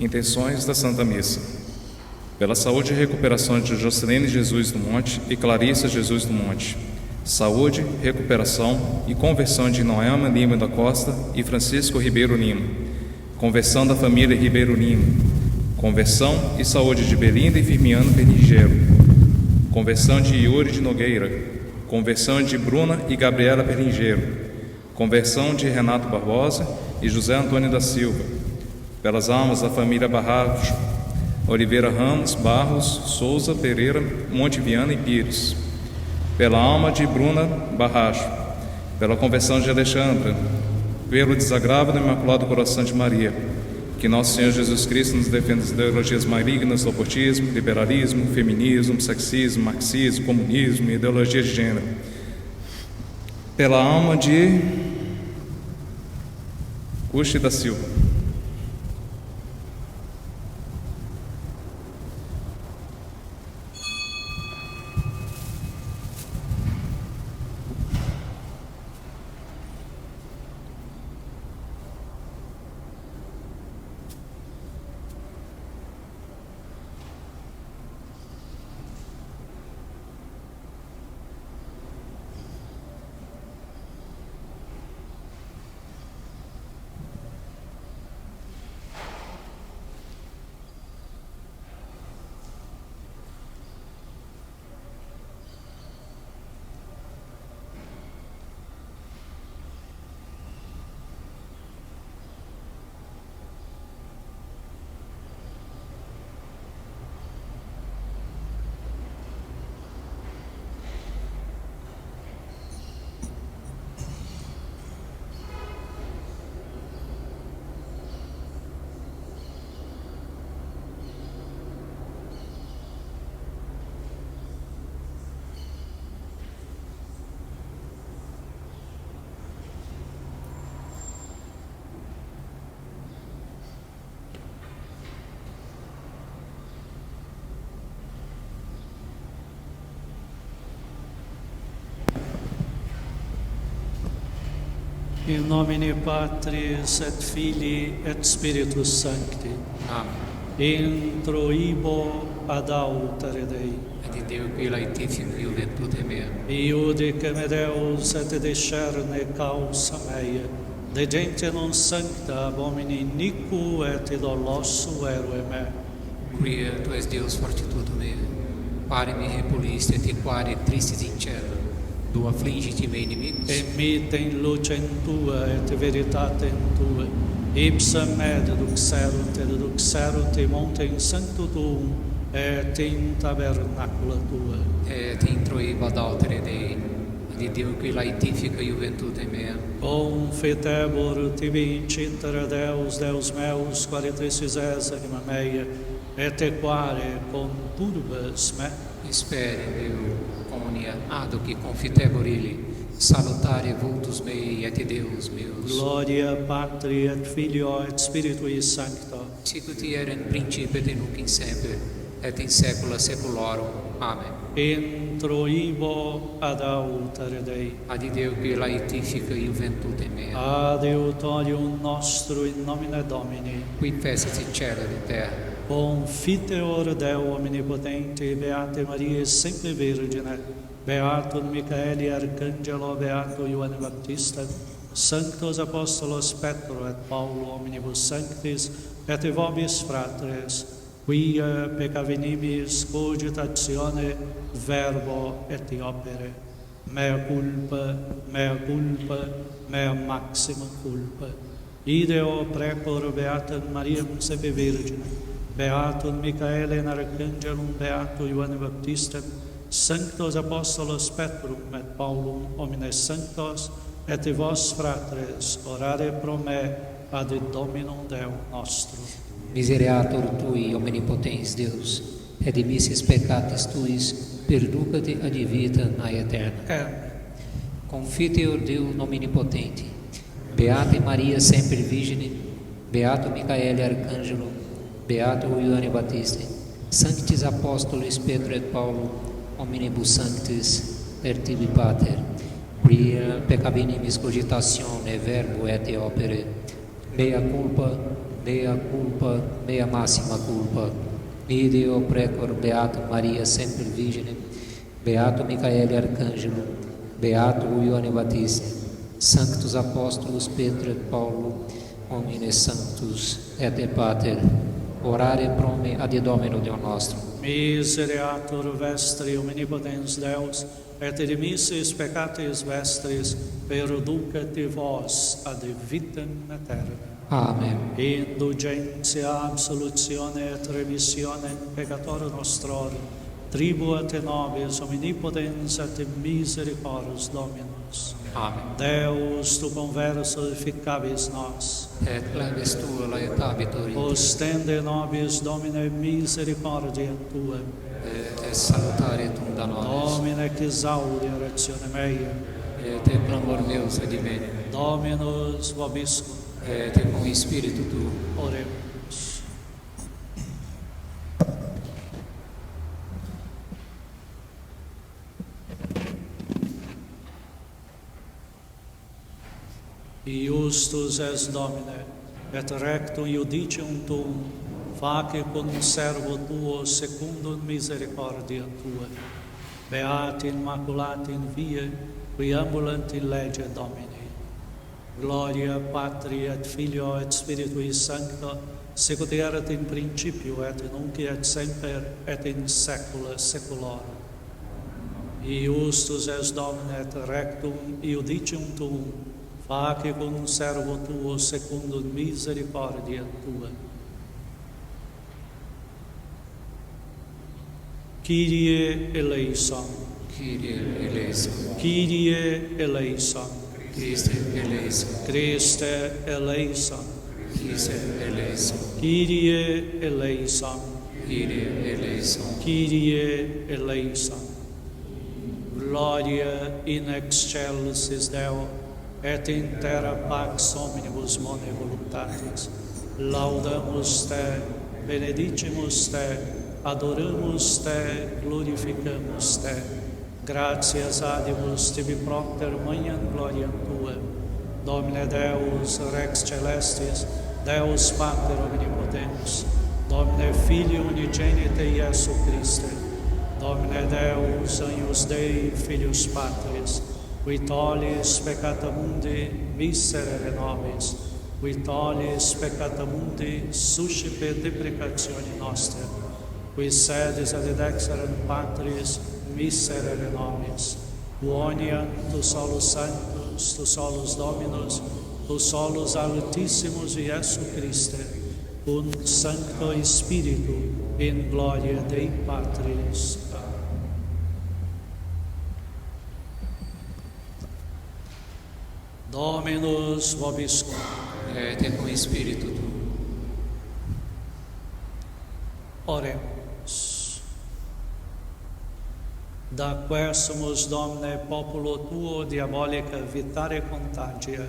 Intenções da Santa Missa. Pela saúde e recuperação de Jocelene Jesus do Monte e Clarissa Jesus do Monte. Saúde, recuperação e conversão de Noelma Lima da Costa e Francisco Ribeiro Lima. Conversão da família Ribeiro Lima. Conversão e saúde de Belinda e Firmiano Berinjero. Conversão de Yuri de Nogueira. Conversão de Bruna e Gabriela Berinjero. Conversão de Renato Barbosa e José Antônio da Silva. Pelas almas da família Barracho, Oliveira Ramos, Barros, Souza, Pereira, Monteviana e Pires. Pela alma de Bruna Barracho, pela conversão de Alexandra, pelo desagravo do Imaculado Coração de Maria, que Nosso Senhor Jesus Cristo nos defenda das ideologias malignas do oportunismo, liberalismo, feminismo, sexismo, marxismo, comunismo e ideologia de gênero. Pela alma de Cuxi da Silva. In nomine Patris et Filii et Spiritus Sancti. Amen. Introibo ad altere Dei. Ad Deo qui laetifium iuventute mea. Iudice me Deus et discerne causa mea. De gente non sancta abomini iniquo et idoloso erue me. Quia tu es Deus fortitudo mea. Pare me repuliste et quare tristis in cielo. Tu affligiti me inimicus. E mite in lucem tua et veritatem tua. Ipsam et duxerunt montem sancto tuum et in tabernacula tua. Et introibo ad altere Dei. Ad Deo qui laetifica iuventute mea. Confitebor tibi incitera Deus meus, quare tristis es anima mea, et quare conturbas me. Espere Deo comunia aduc confitebor illi. Salutare vultus mei et Deus meus. Gloria Patri et Filio et Spiritui Sancto. Sic ut erat in principio et nunc in semper et in saecula saeculorum. Amen. Introibo ad altere Dei. Ad Deo qui laetifica iuventute mea. Adiutorium nostro in nomine Domini. Qui fecit in cielo et in terra. Confiteor Deo omnipotente, Beate Maria sempre Virgine, Beatum Michaeli Arcangelo, Beato Ioanne Baptista, Sanctos Apostolos Petro et Paulo omnibus sanctis, et vobis fratres, quia peccavenimis cogitatione verbo et opere. Mea culpa, mea maxima culpa. Ideo precor Beatam Mariam sempre Virgine, Beatum Michaele in Arcangelum, Beato Ioanne Baptista, Sanctos Apostolos Petrum et Paulum homines sanctos, et vos fratres orare pro me ad Dominum Deum nostrum. Misereatur tui, omnipotens Deus, et dimissis peccatis tuis, perducate ad vitam aeterna. Confiteor Deum omnipotente, Beata Maria sempre Virgine, Beato Michaele Arcangelo, Beato Ioanne Baptista, Sanctis Apostolis Petro et Paulo, omnibus sanctis, per tibi Pater, quia peccavenimis cogitatione verbo et opere, mea culpa, Dea culpa, mea massima culpa. Ideo precor Beato Maria Semper Vigine, Beato Micaele Arcangelo, Beato Ioane Batista, Sanctus Apóstolos Pedro et Paulo, Homine Sanctus et Pater, orare pro me ad Domino Deo nostro. Misereatur vestri omnipotens Deus, et remissis peccatis vestris, perducat vos ad vitam aeterna. Amen. Indulgentia, absolutione et remissione peccatorum nostrorum, tribuat in nobis omnipotens et misericors Dominus. Amen. Deus, tu converso efficabis nos, Et plebis tua laetabitur in te, ostende nobis Domine misericordia tua, et salutare tunda nobis, Domine exaudi orazione mea, et te clamor meus advene, Dominus vobiscum. et cum spiritu tuo. Oremus. Iustus es Domine, et rectum iudicium tuum, facie cum servo tuo secundum misericordia tua. Beati immaculati in vie, qui ambulant in legge Domini. Gloria Patri et Filio et Spiritui Sancto, sicut erat in principio et nunc et semper et in saecula saeculorum. Iustus es Domine et rectum iudicium tuum, facie cum servo tuo secundum misericordia tua. Kyrie eleison, Kyrie eleison, Kyrie eleison, Christe eleison, Christe eleison, Christe eleison, Kyrie eleison, Kyrie eleison, Kyrie eleison. Gloria in excelsis Deo, et in terra pax omnibus bone voluntatis. Laudamus te, benedicimus te, adoramus te, glorificamus te. Gratias adibus tibi propter magnam gloriam tua. Domine Deus Rex Celestis, Deus Pater Omnipotens, Domine Filii Unigenite Iesu Christe, Domine Deus Agnus Dei Filius Patris, qui tollis peccata mundi miserere nobis, qui tollis peccata mundi suscipe deprecationi nostre, qui sedis ad dexteram Patris miserere nobis, quoniam tu solus Sanctus, tu solus Dominus, tu solus Altissimus Iesu Christe, cum Sancto Spiritu, in gloria Dei Patris. Dominus vobiscum. et cum spiritu tuo. Oremus. Da quesumus, Domine, populo tuo diabolica vitare contagia,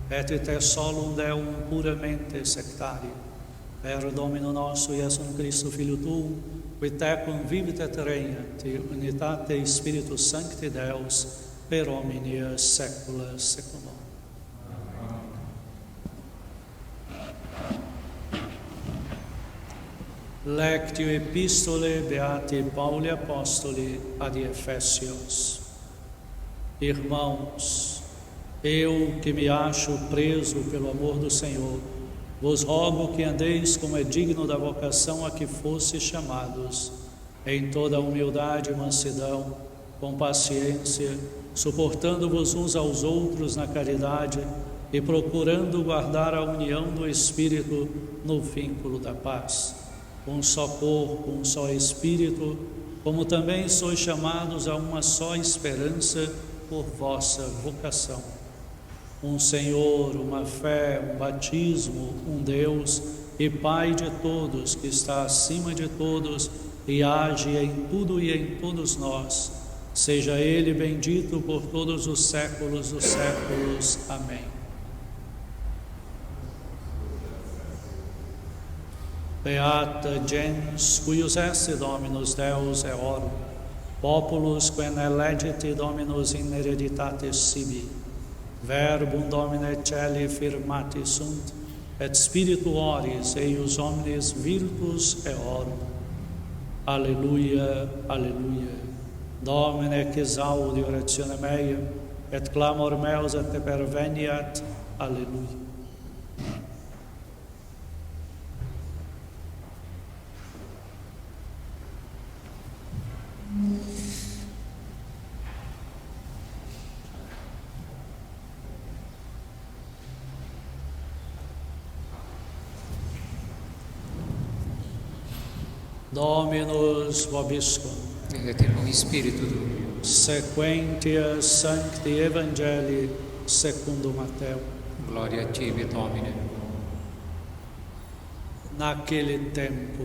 et te solum Deum puramente sectario, per Domino nostro Iesum Christo Filio tuum, qui tecum vivit et regnat, unitate Spiritus Sancti Deus, per omnia saecula saeculorum. Lectio Epistolae Beati Pauli Apostoli ad Efésios. Irmãos, eu que me acho preso pelo amor do Senhor, vos rogo que andeis como é digno da vocação a que fostes chamados, em toda humildade e mansidão, com paciência, suportando-vos uns aos outros na caridade e procurando guardar a união do Espírito no vínculo da paz. Um só corpo, um só Espírito, como também sois chamados a uma só esperança por vossa vocação. Um Senhor, uma fé, um batismo, um Deus e Pai de todos, que está acima de todos e age em tudo e em todos nós. Seja Ele bendito por todos os séculos dos séculos. Amém. Beata gens, cuius esse Dominus Deus eorum, populus quem elegit Dominus in hereditatis sibi, verbum Domine celi firmati sunt, et spirituoris eius omnes virtus eorum. Alleluia, alleluia. Domine exaudi oratione mea, et clamor meus et te perveniat. Alleluia. Dominus vobiscum. Et in spiritu tuo. Sequentia Sancti Evangelii secundum Mateo. Glória a ti, Domine. Naquele tempo,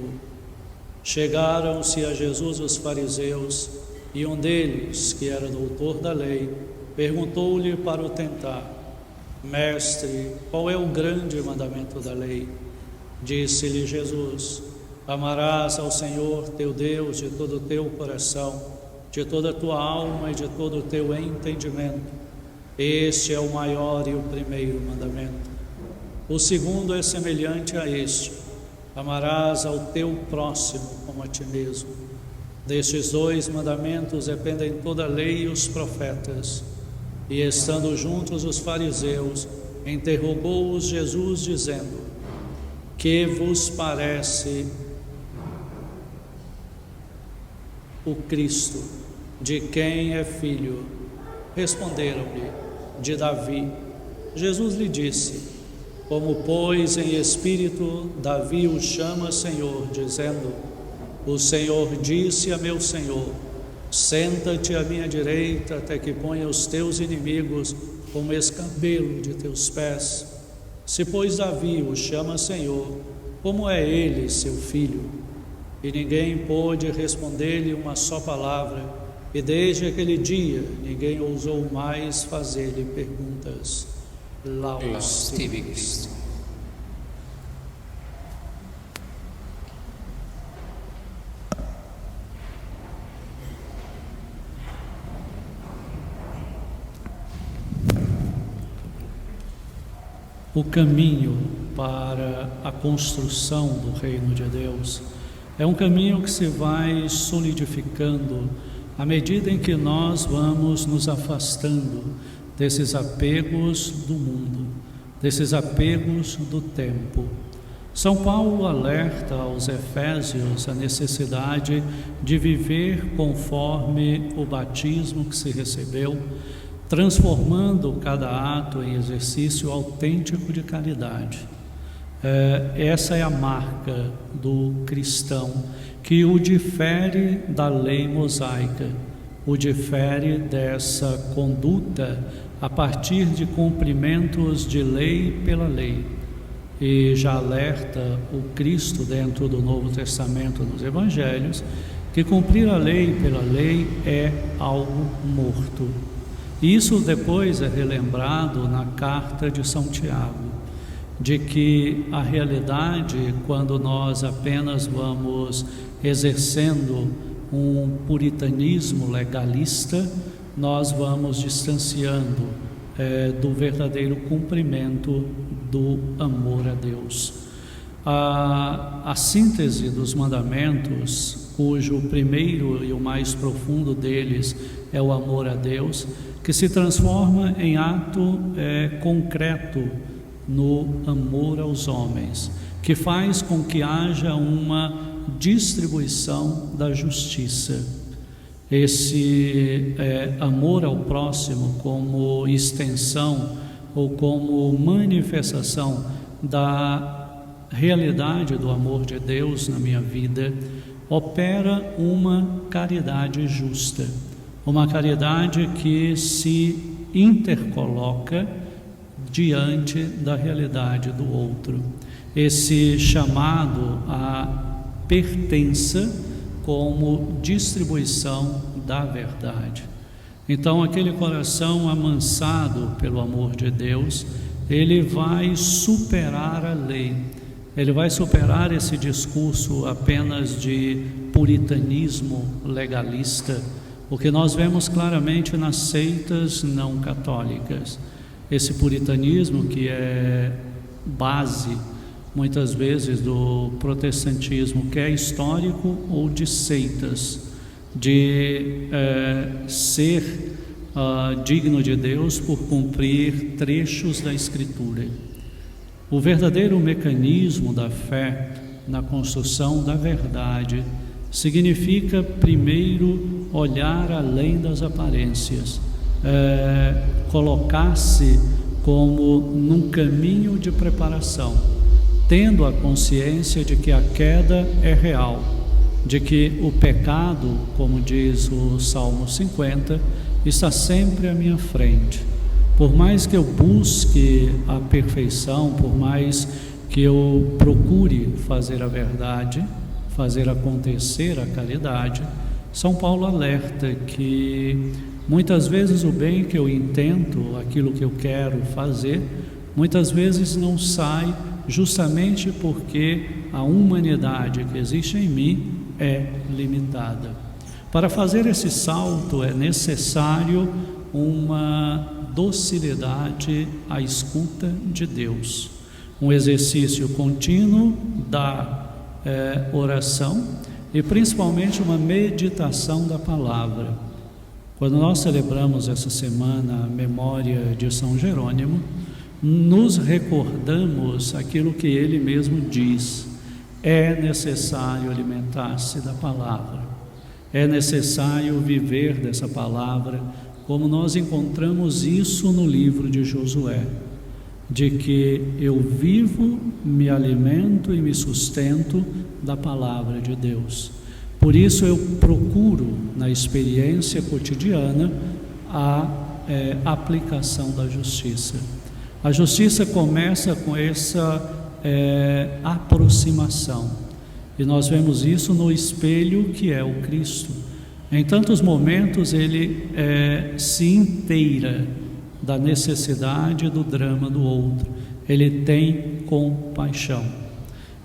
chegaram-se a Jesus os fariseus, e um deles, que era doutor da lei, perguntou-lhe para o tentar: Mestre, qual é o grande mandamento da lei? Disse-lhe Jesus: Amarás ao Senhor teu Deus de todo o teu coração, de toda a tua alma e de todo o teu entendimento. Este é o maior e o primeiro mandamento. O segundo é semelhante a este: amarás ao teu próximo como a ti mesmo. Destes dois mandamentos dependem toda a lei e os profetas. E estando juntos os fariseus, interrogou-os Jesus, dizendo: Que vos parece o Cristo? De quem é filho? Responderam-lhe: de Davi. Jesus lhe disse: Como, pois, em espírito Davi o chama Senhor, dizendo: O Senhor disse a meu Senhor: Senta-te à minha direita, até que ponha os teus inimigos como escabelo de teus pés. Se, pois, Davi o chama Senhor, como é ele seu filho? E ninguém pôde responder-lhe uma só palavra, e desde aquele dia ninguém ousou mais fazer-lhe perguntas. Laus tibi Christi. O caminho para a construção do reino de Deus é um caminho que se vai solidificando à medida em que nós vamos nos afastando desses apegos do mundo, desses apegos do tempo. São Paulo alerta aos Efésios a necessidade de viver conforme o batismo que se recebeu, transformando cada ato em exercício autêntico de caridade. Essa é a marca do cristão, que o difere da lei mosaica, o difere dessa conduta a partir de cumprimentos de lei pela lei. E já alerta o Cristo dentro do Novo Testamento, nos Evangelhos, que cumprir a lei pela lei é algo morto. Isso depois é relembrado na carta de São Tiago, de que a realidade, quando nós apenas vamos exercendo um puritanismo legalista, nós vamos distanciando do verdadeiro cumprimento do amor a Deus. A síntese dos mandamentos, cujo primeiro e o mais profundo deles é o amor a Deus, que se transforma em ato concreto no amor aos homens, que faz com que haja uma distribuição da justiça. Esse amor ao próximo como extensão ou como manifestação da realidade do amor de Deus na minha vida, opera uma caridade justa, uma caridade que se intercoloca diante da realidade do outro. Esse chamado à pertença como distribuição da verdade. Então, aquele coração amansado pelo amor de Deus, ele vai superar a lei, ele vai superar esse discurso apenas de puritanismo legalista, o que nós vemos claramente nas seitas não católicas. Esse puritanismo que é base, muitas vezes, do protestantismo, que é histórico ou de seitas, de ser digno de Deus por cumprir trechos da Escritura. O verdadeiro mecanismo da fé na construção da verdade significa, primeiro, olhar além das aparências, colocar-se como num caminho de preparação, tendo a consciência de que a queda é real, de que o pecado, como diz o Salmo 50, está sempre à minha frente. Por mais que eu busque a perfeição, por mais que eu procure fazer a verdade, fazer acontecer a caridade, São Paulo alerta que muitas vezes o bem que eu intento, aquilo que eu quero fazer, muitas vezes não sai, justamente porque a humanidade que existe em mim é limitada. Para fazer esse salto é necessário uma docilidade à escuta de Deus, um exercício contínuo da oração e principalmente uma meditação da palavra. Quando nós celebramos essa semana a memória de São Jerônimo, nos recordamos aquilo que ele mesmo diz: é necessário alimentar-se da palavra, é necessário viver dessa palavra, como nós encontramos isso no livro de Josué, de que eu vivo, me alimento e me sustento da palavra de Deus. Por isso eu procuro, na experiência cotidiana, a aplicação da justiça. A justiça começa com essa aproximação, e nós vemos isso no espelho que é o Cristo. Em tantos momentos ele se inteira da necessidade do drama do outro, ele tem compaixão.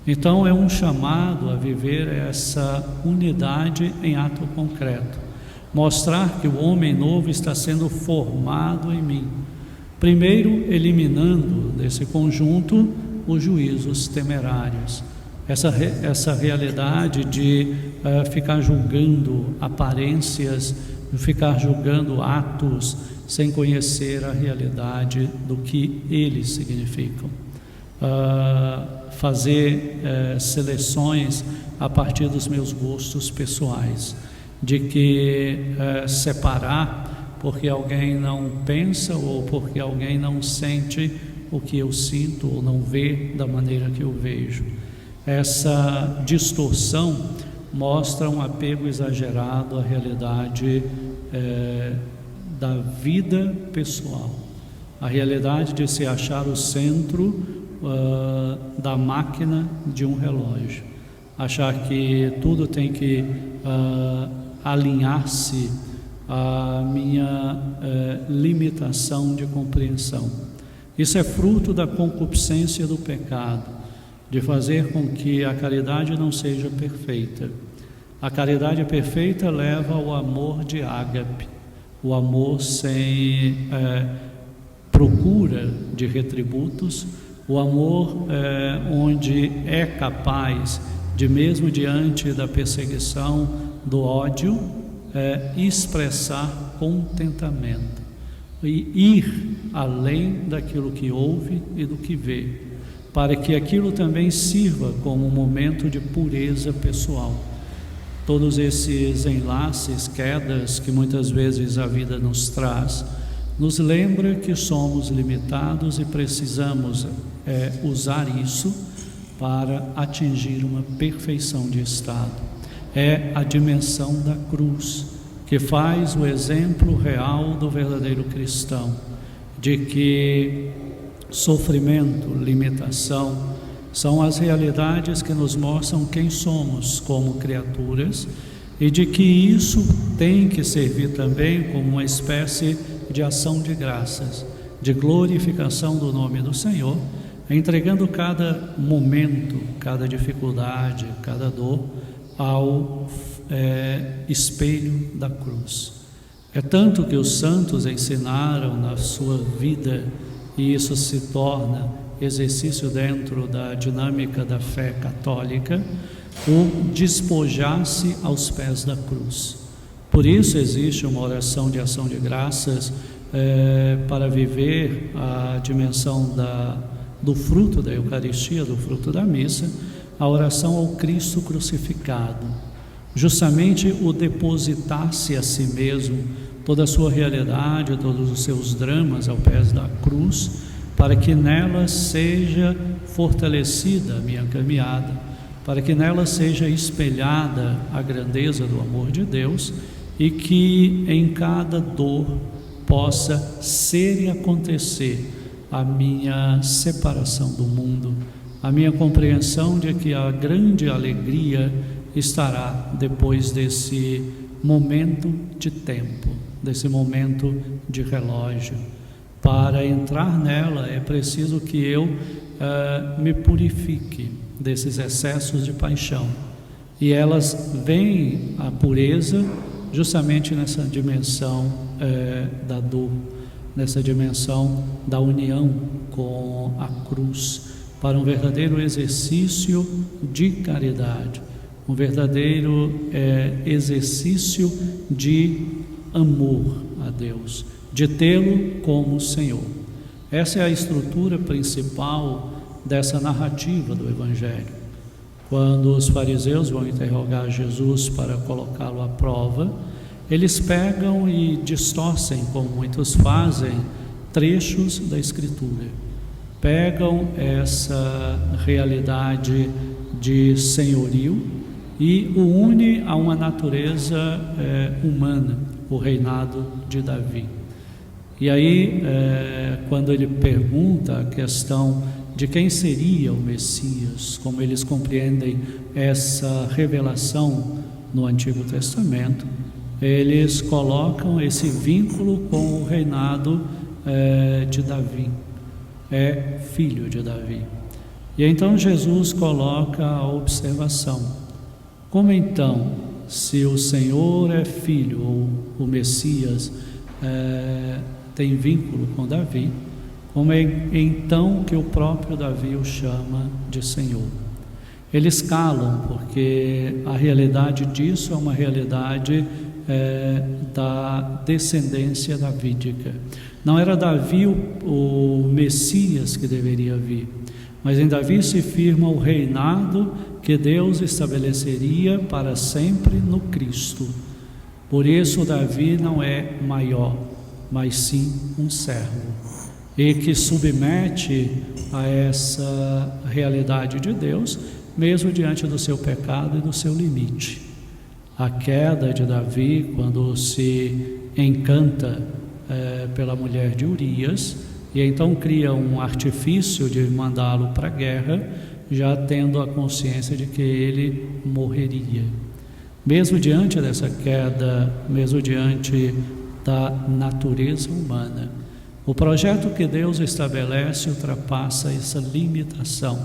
Então é um chamado a viver essa unidade em ato concreto, mostrar que o homem novo está sendo formado em mim, primeiro eliminando desse conjunto os juízos temerários, essa realidade de ficar julgando aparências, de ficar julgando atos sem conhecer a realidade do que eles significam, fazer seleções a partir dos meus gostos pessoais, de que separar porque alguém não pensa ou porque alguém não sente o que eu sinto ou não vê da maneira que eu vejo. Essa distorção mostra um apego exagerado à realidade da vida pessoal, a realidade de se achar o centro da máquina de um relógio, achar que tudo tem que alinhar-se à minha limitação de compreensão. Isso é fruto da concupiscência do pecado, de fazer com que a caridade não seja perfeita. A caridade perfeita leva ao amor de ágape, o amor sem procura de retributos, o amor onde é capaz de, mesmo diante da perseguição, do ódio, expressar contentamento e ir além daquilo que ouve e do que vê, para que aquilo também sirva como um momento de pureza pessoal. Todos esses enlaces, quedas que muitas vezes a vida nos traz, nos lembra que somos limitados e precisamos usar isso para atingir uma perfeição de estado. É a dimensão da cruz que faz o exemplo real do verdadeiro cristão, de que sofrimento, limitação são as realidades que nos mostram quem somos como criaturas, e de que isso tem que servir também como uma espécie de ação de graças, de glorificação do nome do Senhor, entregando cada momento, cada dificuldade, cada dor ao espelho da cruz. É tanto que os santos ensinaram na sua vida, e isso se torna exercício dentro da dinâmica da fé católica, o despojar-se aos pés da cruz. Por isso existe uma oração de ação de graças para viver a dimensão do fruto da Eucaristia, do fruto da missa, a oração ao Cristo crucificado. Justamente o depositar-se a si mesmo, toda a sua realidade, todos os seus dramas aos pés da cruz, para que nela seja fortalecida a minha caminhada, para que nela seja espelhada a grandeza do amor de Deus e que em cada dor possa ser e acontecer a minha separação do mundo, a minha compreensão de que a grande alegria estará depois desse momento de tempo, desse momento de relógio. Para entrar nela é preciso que eu me purifique desses excessos de paixão, e elas vêm à pureza justamente nessa dimensão da dor, nessa dimensão da união com a cruz, para um verdadeiro exercício de caridade, um verdadeiro exercício de amor a Deus, de tê-lo como Senhor. Essa é a estrutura principal dessa narrativa do Evangelho. Quando os fariseus vão interrogar Jesus para colocá-lo à prova, eles pegam e distorcem, como muitos fazem, trechos da Escritura. Pegam essa realidade de senhorio e o une a uma natureza humana, o reinado de Davi. E aí, quando ele pergunta a questão de quem seria o Messias, como eles compreendem essa revelação no Antigo Testamento, eles colocam esse vínculo com o reinado de Davi, é filho de Davi. E então Jesus coloca a observação: como então, se o Senhor é filho, ou o Messias tem vínculo com Davi, como é então que o próprio Davi o chama de Senhor? Eles calam, porque a realidade disso é uma realidade da descendência davídica. Não era Davi o Messias que deveria vir, mas em Davi se firma o reinado que Deus estabeleceria para sempre no Cristo. Por isso Davi não é maior, mas sim um servo, e que submete a essa realidade de Deus, mesmo diante do seu pecado e do seu limite. A queda de Davi, quando se encanta pela mulher de Urias, e então cria um artifício de mandá-lo para a guerra, já tendo a consciência de que ele morreria. Mesmo diante dessa queda, mesmo diante da natureza humana, o projeto que Deus estabelece ultrapassa essa limitação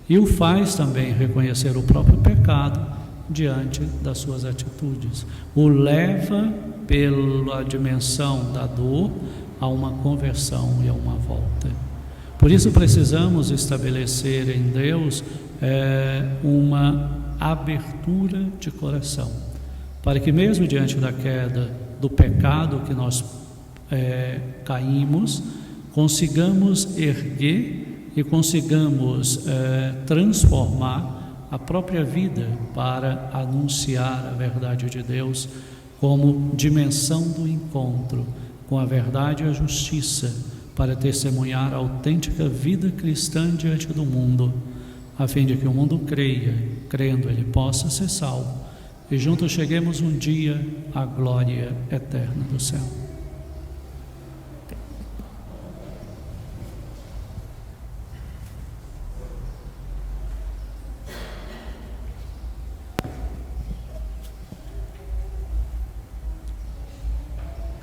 e o faz também reconhecer o próprio pecado diante das suas atitudes. O leva pela dimensão da dor a uma conversão e a uma volta. Por isso precisamos estabelecer em Deus uma abertura de coração, para que mesmo diante da queda, do pecado que nós caímos, consigamos erguer e consigamos transformar a própria vida para anunciar a verdade de Deus como dimensão do encontro com a verdade e a justiça, para testemunhar a autêntica vida cristã diante do mundo, a fim de que o mundo creia, crendo ele possa ser salvo, e juntos cheguemos um dia à glória eterna do céu.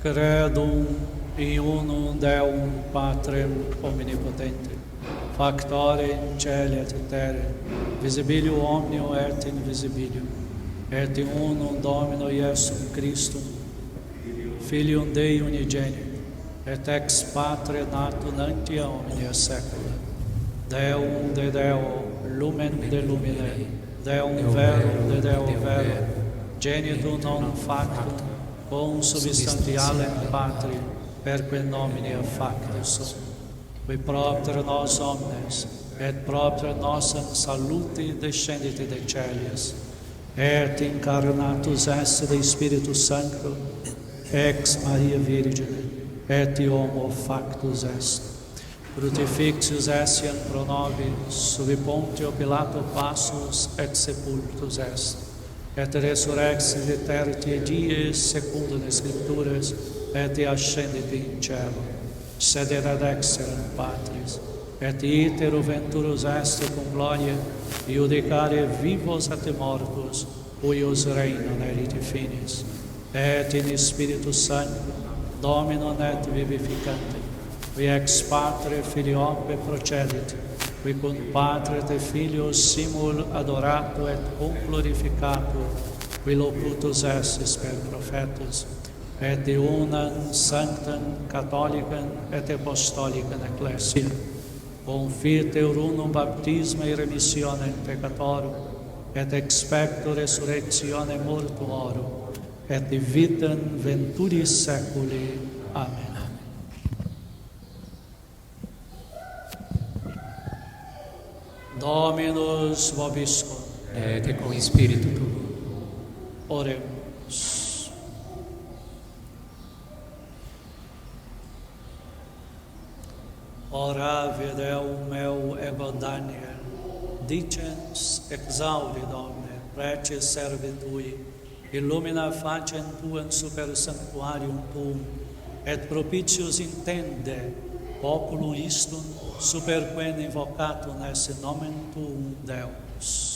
Credo in unum Deum Patrem omnipotente, factore in caeli et terrae, visibilium omnium et invisibilium, et in unum Domino Iesum Christum, Filium Dei unigenium, et ex Patre natum ante omnia saecula, Deum de Deo, lumen de lumine, Deum vero de Deo vero, genitum non factum, consubstantialem Patri, perque nomine factus sum. Qui propter nos omnes, et propter nosem saluti descendite de celis, et incarnatus est de Spiritus Sancto, ex Maria Virgine, et homo factus est. Crucifixus essent pro nobis, sub Pontio Pilato passus et sepultus est, et resurrexit de tertiae dies secundum Scriptures, et ascendit in cielo, sedere ad exterem Patris, et iter venturus est cum gloria, iudicare vivos et mortus, huius regnum erit finis, et in Spiritus Sancto, Dominum et vivificante, qui ex Patre Filioque procedit, qui cum Patre et Filius simul adorato et cum glorificato, qui locutus est per prophetus, et de unam sanctam catholicam et apostolicam ecclesia, confiteor unum baptisma e remissionem peccatorum, et expecto resurrectione mortuorum, et vitam venturis saeculi. Amen. Dominus vobiscum. Et com espírito tuo. Oremos. Orave Deum meu ego Daniel, dicens exaudi Domine, preces servi Tui, illumina facem Tuam super sanctuarium Tuum, et propitius intende populum istum, super quem invocatum esse nomen Tuum Deus.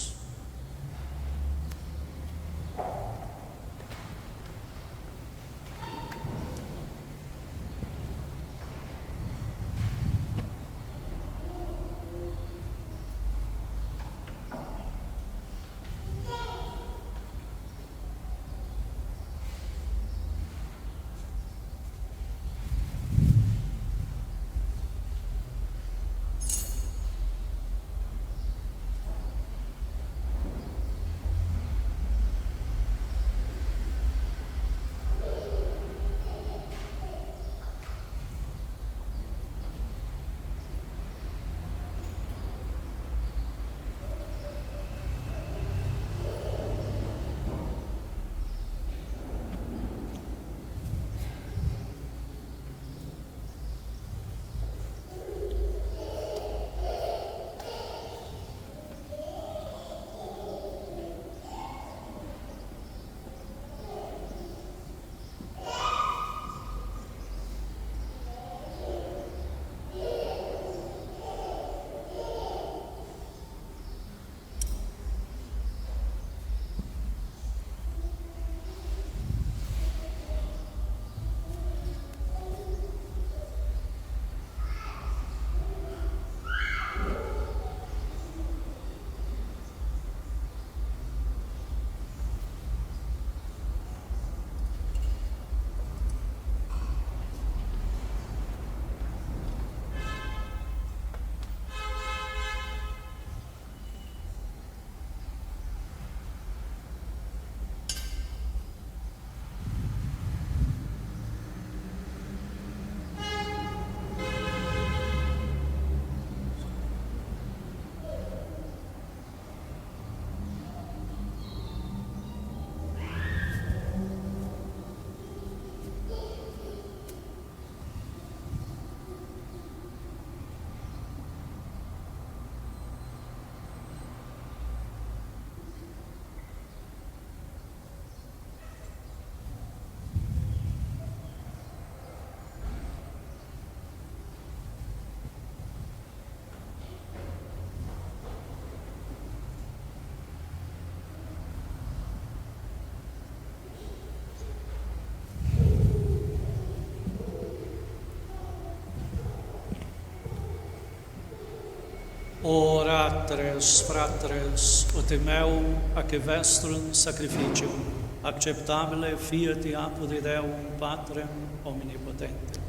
Oratres, fratres, ut meum ac vestrum sacrificium, acceptabile fiat apud Deum Patrem omnipotente.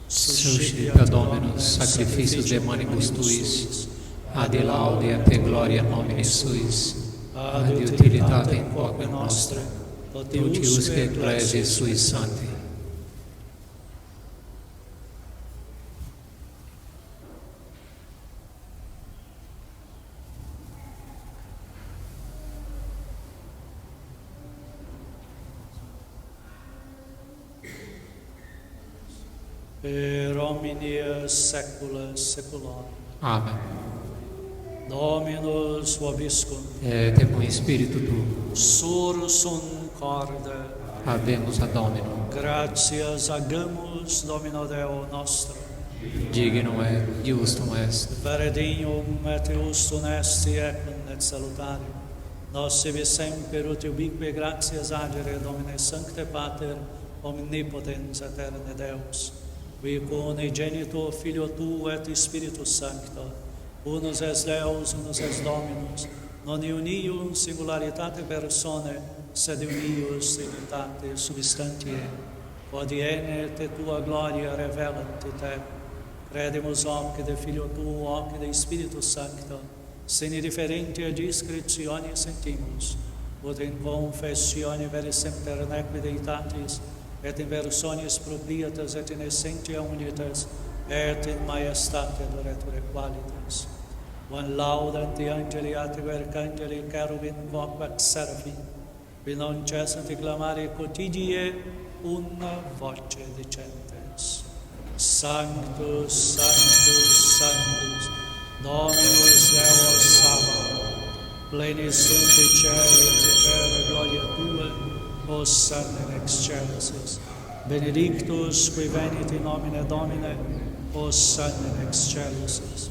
Suscita Dominus sacrificius de manibus tuis, ad laude et gloria nomine suis, ad utilitatem quoque nostra, totiusque ecclesiae suis sancti. Per omnia saecula saeculorum. Amen. Dominus vobiscum. Et cum spiritu tuo, Sursum corda. habemus ad Dominum. Gratias agamus Domino Deo nostro. Dignum et justum est. Veredignum et justum est ecum et salutarium. Nos sibi semper ut ubique gratias agere Domine Sancte Pater, omnipotens aeterne Deus, qui unigenitur Filio Tuo et Spiritus Sancto, unus est Deus, unus est Dominus, non unium singularitate personae, sed unius trinitate substantiae, quod enet et Tua gloria revelant te. Credemus hoc de Filio Tuo, hoc de Spiritus Sancto, sine differenti a discretione sentimus, ut in confessione veris semper neque Deitatis, et in personis proprietas et in essentia unitas, et in majestate adoretur equalitas. One laudanti angeli atque arcangeli cherubim quoque seraphim, qui non cessant di clamare quotidie una voce dicentes: Sanctus, Sanctus, Sanctus, Dominus Deus Sabaoth, plenis sunt in cielo et terra gloria Tua, Hosanna in excelsis. Benedictus qui venit in nomine Domine, Hosanna in excelsis.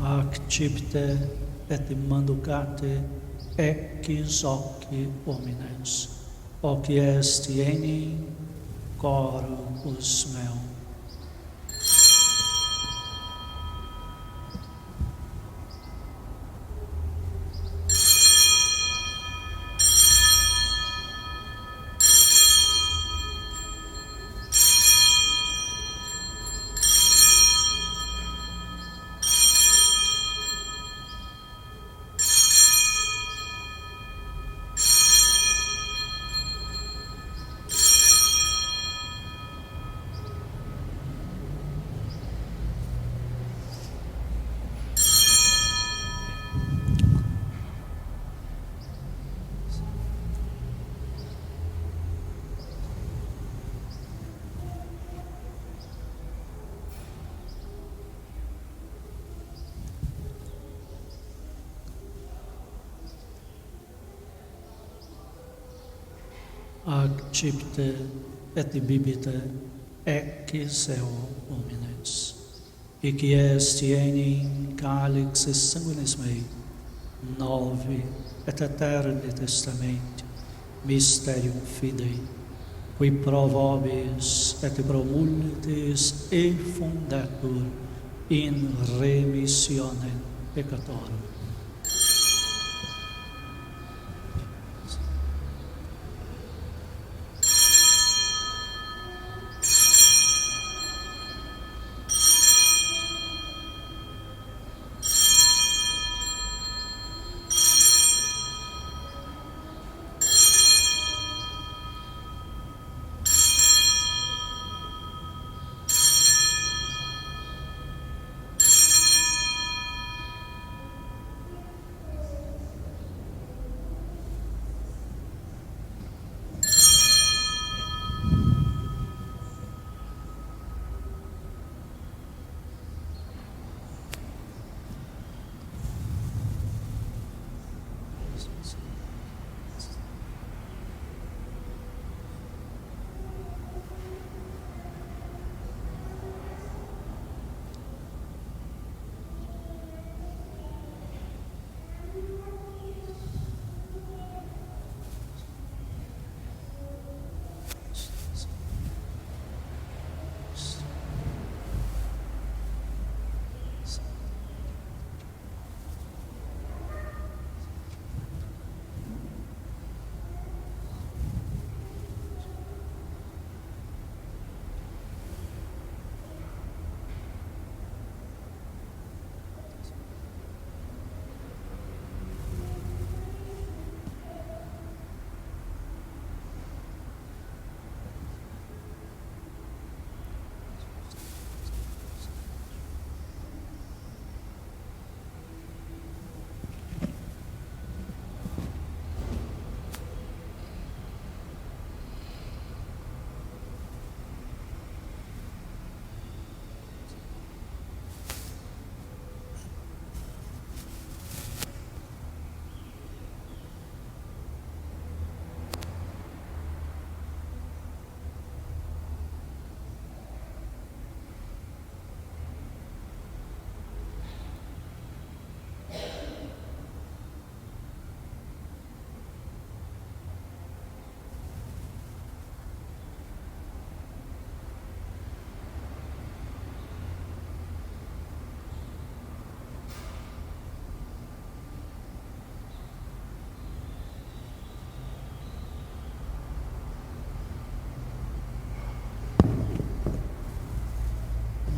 Accepte et mandukate ecis hoc homines, hoc est enim corpus meum. Accepte et bibite ecis eo homines, qui est enim calix sanguinis mei, novi et eterni testamenti, mysterium fidei, qui pro vobis et pro multis effundetur in remissionem peccatorum.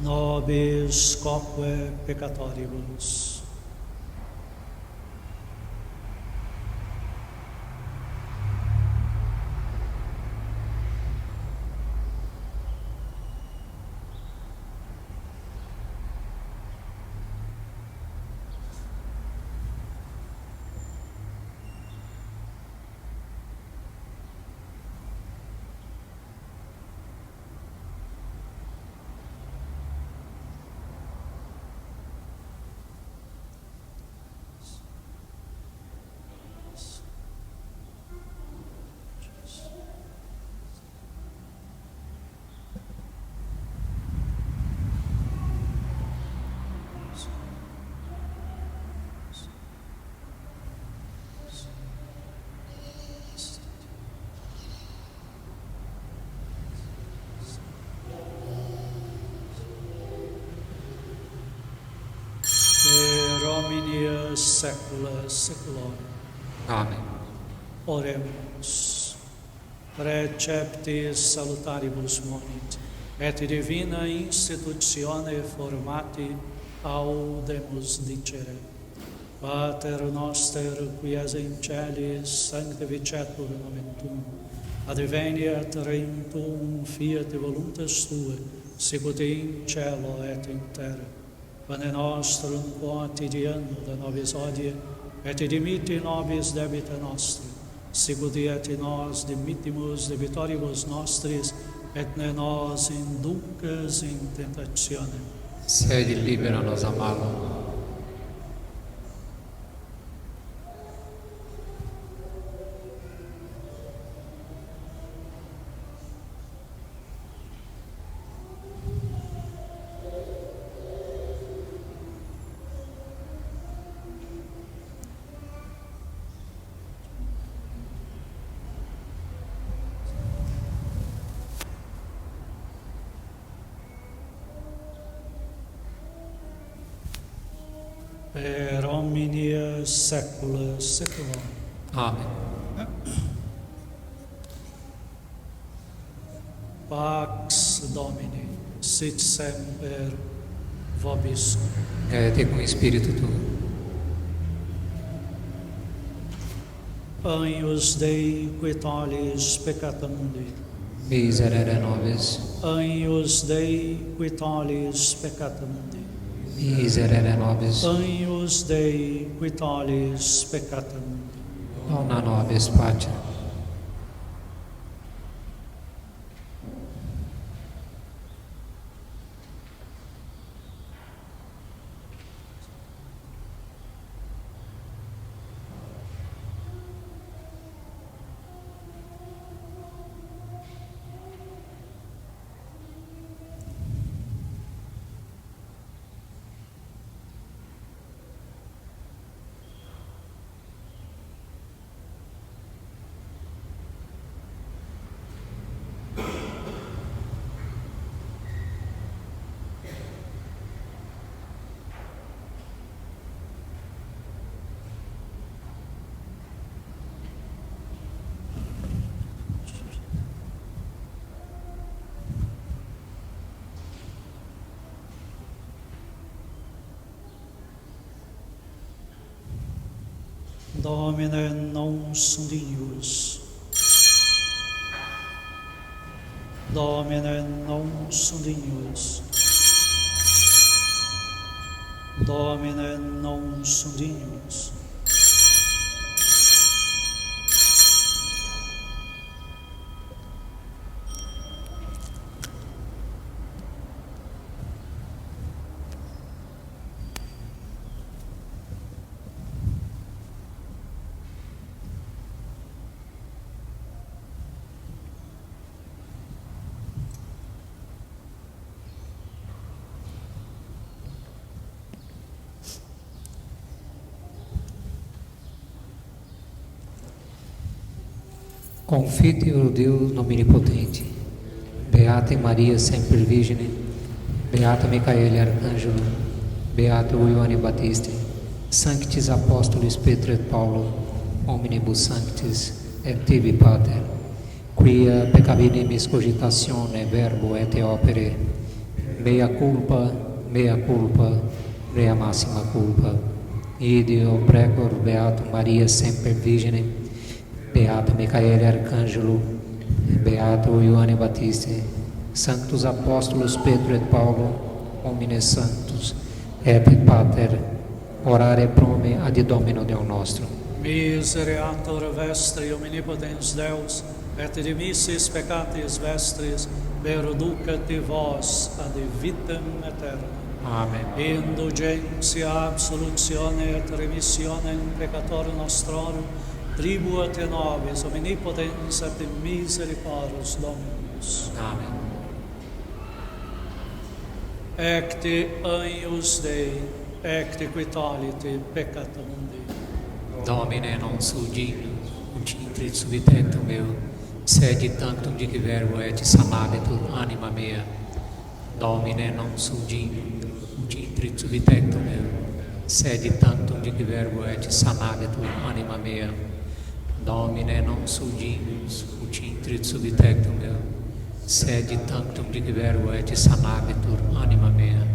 Nobis quoque peccatoribus. saecula saeculorum. Amen. Oremus. Preceptis salutaribus monit, et divina institutione formati audemus dicere. Pater noster, qui es in celis, sanctificetur nomen tuum, adveniat regnum tuum, fiat voluntas tua, sicut in cielo et in terra. Pane nostrum quotidianum da nobis hodie, et dimitti nobis debita nostra, sicut et nos dimittimus debitoribus nostris, et ne nos inducas in tentationem, sed libera-nos a malo. per omnia saecula saeculorum. Amen. Pax Domini, sit semper vobiscum. Et com o Espírito tuo. Agnus Dei, qui tollis peccata mundi. Miserere nobis. Agnus Dei, qui tollis peccata mundi. Miserere nobis. Agnus Dei, qui tollis peccata mundi. Dona nobis pace. Domine non sum Deus. Domine non sum Deus. Domine non sum Deus. Confite-o Deus Omnipotente, Beata Maria Sempre Virgine, Beata Micaele Arcângelo, Beato Ioane Batista, Sanctis Apóstolos Petro et Paulo, Omnibus Sanctis, et tibi Pater, quia peccabilis cogitatione verbo et opere, mea culpa, rea massima culpa. Ideo precor Beato Maria Sempre Virgine, Beato Micaele Arcângelo, Beato Ioane Batista, Sanctus Apóstolos Pedro et Paulo, Omnes Sanctus, et Pater, orare pro me ad Domino Deum nostrum. Misereatur vestri omnipotens Deus, et dimissis peccatis vestris, perducat vos ad vitam aeternam. Amen. Indulgentia, absolutione et remissione in peccator nostrorum, tribuat in nobis omnipotens et misericordius Dominus. Amen. Ecce agnus Dei, ecce qui tolite peccata mundi. Domine non sugino, uncintrit subitectum meu, sed tantum dic verbo et sanabitur anima mea. Domine non sugino, uncintrit subitectum meu, Sed tantum dic verbo et sanabitur anima mea. Domine non sudimus ut intrit subtectum meo. Sed tantum dic verbo et sanabitur anima mea.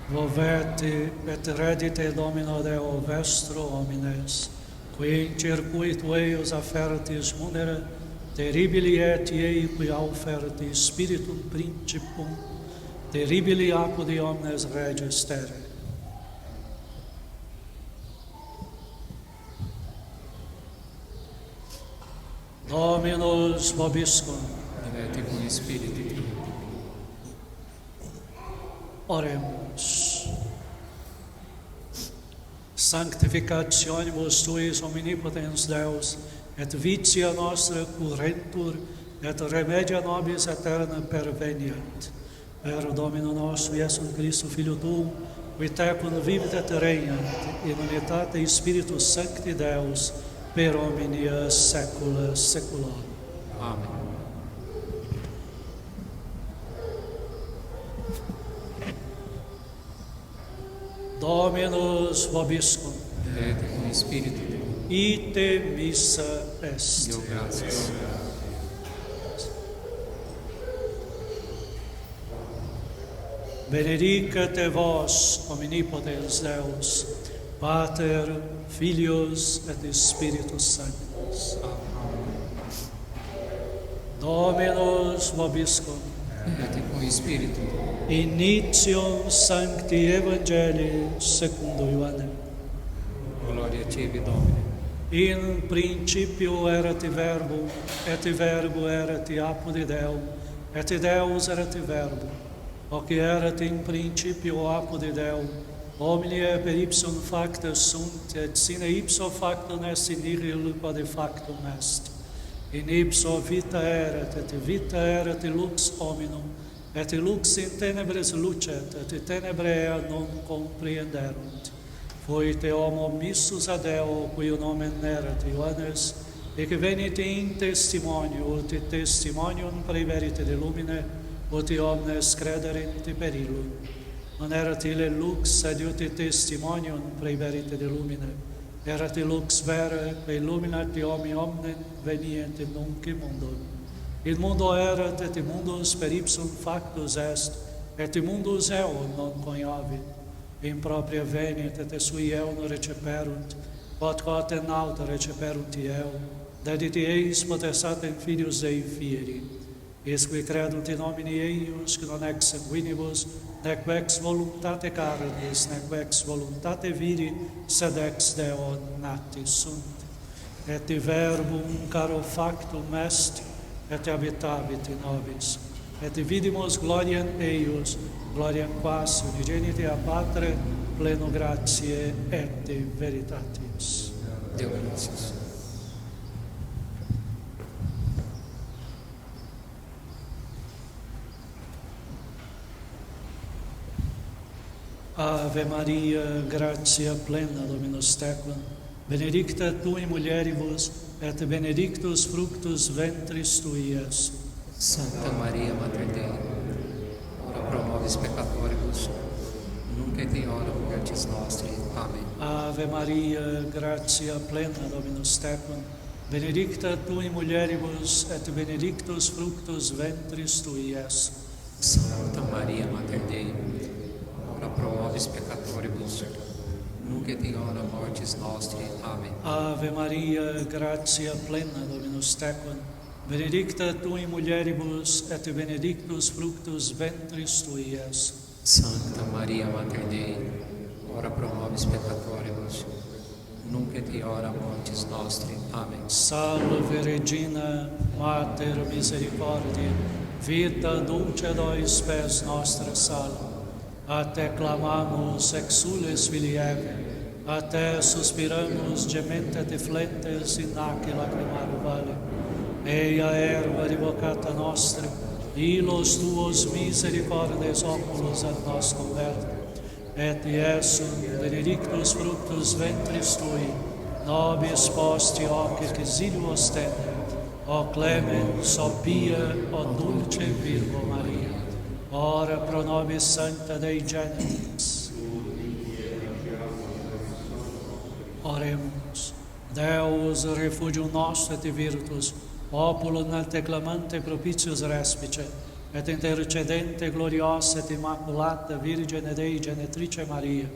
Volvete et redite Domino Deo vestro homines, qui in circuito eius affertis munere, terribili et ei qui auferti spiritum principum, terribili apudi omnes reges terre. Dominus vobiscum. Et cum spiritu. Oremus. Sanctificationibus tuis omnipotens Deus, et vitia nostra currentur, et remedia nobis aeterna perveniat. Per Domino nostro, Iesum Christo, Filio Tuum, qui tecum vivit et regnat, in unitate Spiritus Sancti Deus, per omnia saecula saeculorum. Amen. Dominus vobiscum. Et cum spiritu. Ite missa est. Deo gratias. Benedicat vos, omnipotens Deus, Pater, Filius et Spiritus Sanctus. Dominus vobiscum. Et cum spiritu. Initium Sancti Evangelii secundum Ioannem. Gloria tibi, Domine. In principio erat Verbum, et Verbo erat apud Deum, et Deus erat Verbo. Hoc erat in principio apud Deum, omnia per ipsum facta sunt, et sine ipso factum est in nihil quod factum est. In ipso vita erat, et vita erat lux hominum, et lux in tenebres lucet, et tenebrae non comprehenderunt. Foite homo missus ad Deo, cui nomen erat Ioannes, et venit in testimonio, ut testimonium praeverite de lumine, ut omnes crederint per illum. Non erat ille lux, sed ut testimonium praeverite de lumine. Erat lux vere, et illuminat homi omnem venient in nunc mundum. Il mundo erat, et mundus per ipsum factus est, et mundus eo non coniavit. In propria venit, et sui eo non receperunt, quod in alta receperunt eo, dedit eis potestatem filius Dei fieri. Is qui credunt in nomine eius, non ex sanguinibus, nec ex voluntate carnis, nec ex voluntate viri, sed ex Deo nati sunt. Et verbum caro factum est, et habitabit in nobis. Et vidimus gloriam eius, gloriam quas unigenite a Patre, pleno gratiae et veritatis. Deo gratias. Ave Maria, gratia plena, Dominus tecum, benedicta tu in mulieribus, et benedictus fructus ventris tui, Iesus. Santa Maria, Mater Dei, ora pro nobis peccatoribus, nunc et in hora mortis nostri. Amen. Ave Maria, gratia plena, Dominus tecum, benedicta tu in mulieribus, et benedictus fructus ventris tui, Iesus. Santa Maria, Mater Dei, ora pro nobis peccatoribus, nunc et in hora mortis nostri. Amen. Ave Maria, gratia plena, Dominus tecum, benedicta tu in mulieribus, et benedictus fructus ventris tui, Iesus. Santa Maria, Mater Dei, ora pro nobis peccatoribus, nunc et in hora mortis nostri. Amen. Salve Regina, Mater misericordiae, vita dulcedo spes nostra salve. A te clamamus exules filii Eve, a te suspiramus gemente et flentes in nac lacrimarum vale. Eia erva revocata nostra, illos tuos misericordes oculos ad nos converte. Et Iesum benedictus fructus ventris tui, nobis posti hoc exilio ostende, o clemens, o pia, o dulce Virgo Maria. Ora pro nobis Sancta Dei Genitrix. Oremus. Deus refugium nostro et virtus, populum te clamante propitius respice, et intercedente gloriosa et immaculata Virgine Dei Genetrice Maria,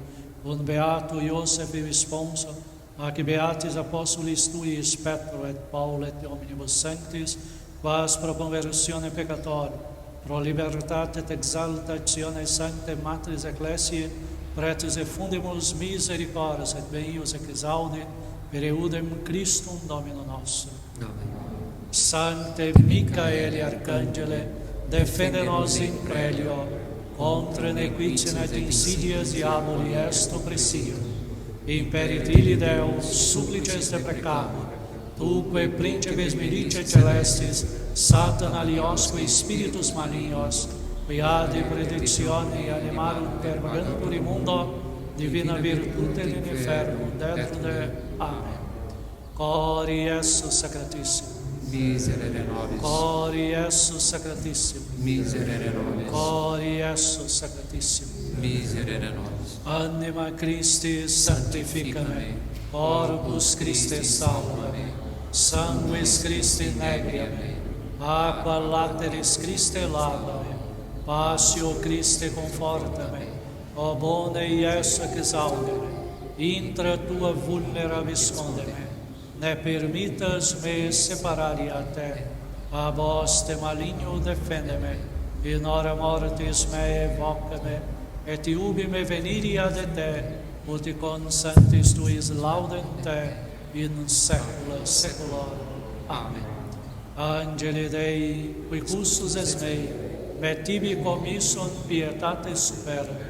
un beato Iosef responso, ac beatis apostolis tuis Petro et Paul et omnibus sanctis, quas pro conversione peccatoria, pro libertate et exaltatione sancte matris ecclesiae, pretis et fundimus misericordias et beius et exaudi, per eudem Christum Domino nostro. Amen. Sancte Michaeli Arcangele, defende nos in prelio, contra nequicina et insidias diaboli est oppressio. Imperit illi Deus, supplices deprecamur, tuque principes milice celestis, Satan aliosque spiritus malignos, qui ad predictione animarum permagantur immundo, divina virtute in inferno, detude. Amen. Cori Iesus Sacratissimo. Miserere nobis. Cori Iesus Sacratissimo. Miserere nobis. Cori Iesus Sacratissimo. Miserere nobis. Anima Christi sanctifica me, Corpus Christi salva me, Sanguis Christi neglia me, Aqua lateris Christi lava me, Passio Christi conforta me, O bone Iesu exaudi me, intra tua vulnerabis esconde me, ne permitas me separari a te, a vos te maligno defende me, in hora mortis me evoca me, et ubi me veniri ad te, ut con sanctis tuis laudem te, in saecula saeculorum. Amen. Angeli Dei, qui custos es mei, me tibi commission pietate superbe,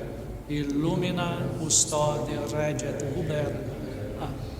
illumina, custodi, reget, uberna. Amen.